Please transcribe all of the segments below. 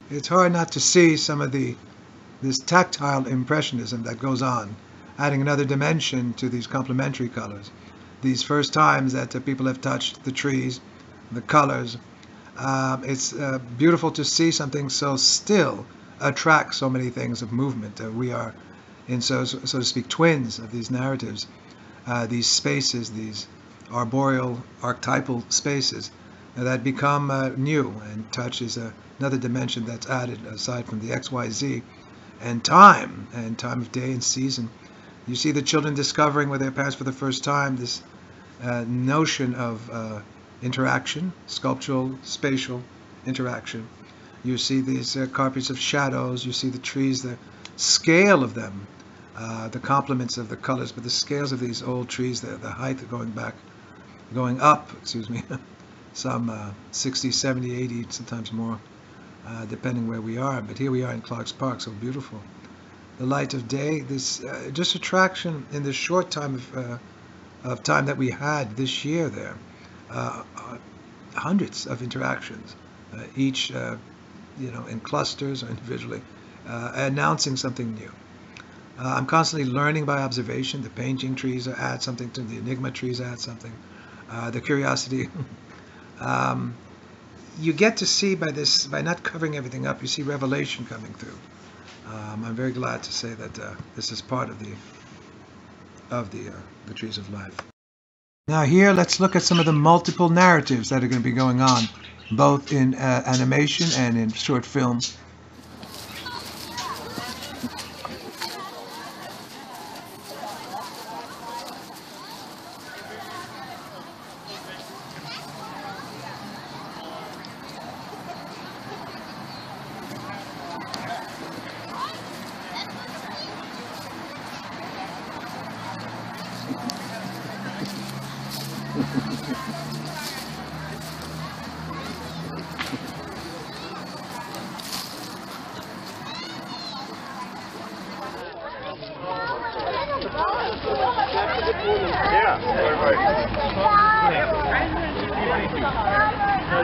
it's hard not to see some of this tactile impressionism that goes on, adding another dimension to these complementary colors. These first times that people have touched the trees, the colors, it's beautiful to see something so still attract so many things of movement. We are, in so to speak, twins of these narratives, these spaces, these arboreal, archetypal spaces that become new, and touch is another dimension that's added aside from the XYZ and time of day and season. You see the children discovering with their parents for the first time this notion of interaction, sculptural, spatial interaction. You see these carpets of shadows, you see the trees, the scale of them, the complements of the colors, but the scales of these old trees, the height going up, excuse me, some 60, 70, 80, sometimes more, depending where we are. But here we are in Clark's Park, so beautiful. The light of day, this just attraction in the short time of time that we had this year there. Hundreds of interactions, each in clusters or individually, announcing something new. I'm constantly learning by observation. The painting trees add something to the enigma trees add something. The curiosity. You get to see by not covering everything up, you see revelation coming through. I'm very glad to say that this is part of the trees of life. Now here, let's look at some of the multiple narratives that are going to be going on, both in animation and in short film.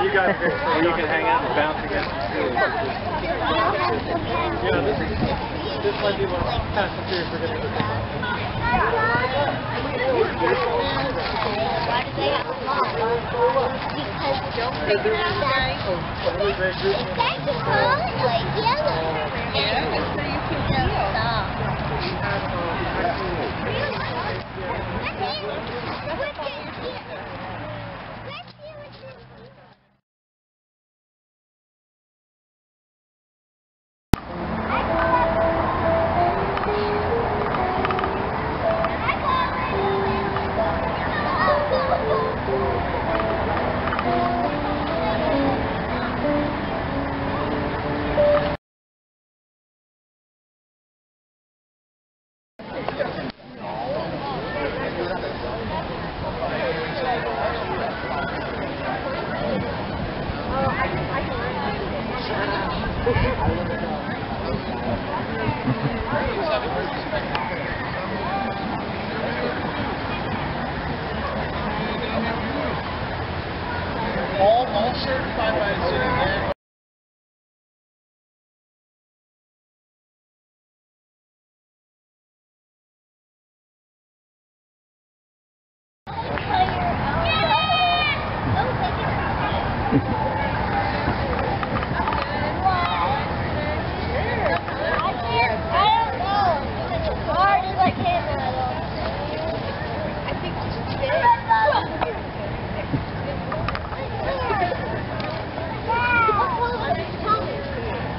You guys, you can hang out and bounce again. Yeah, this might be one of the fast and furious we're going to do. All certified by the city.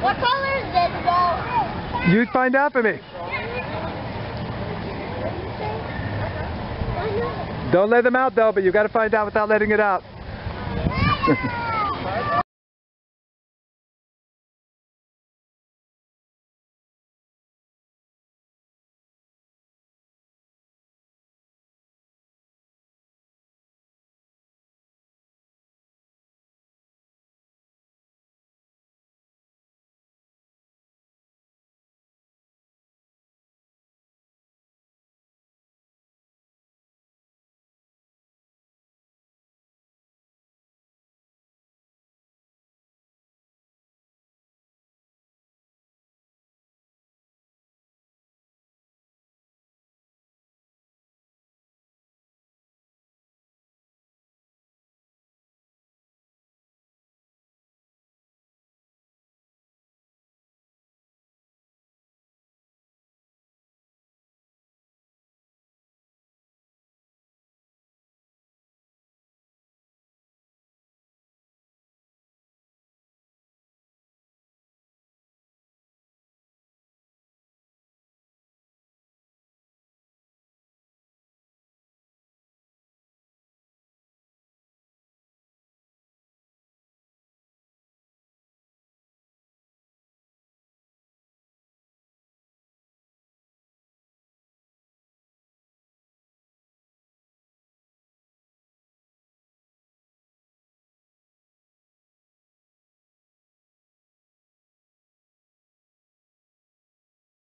What color is this ball? You'd find out for me. Don't let them out though, but you got to find out without letting it out.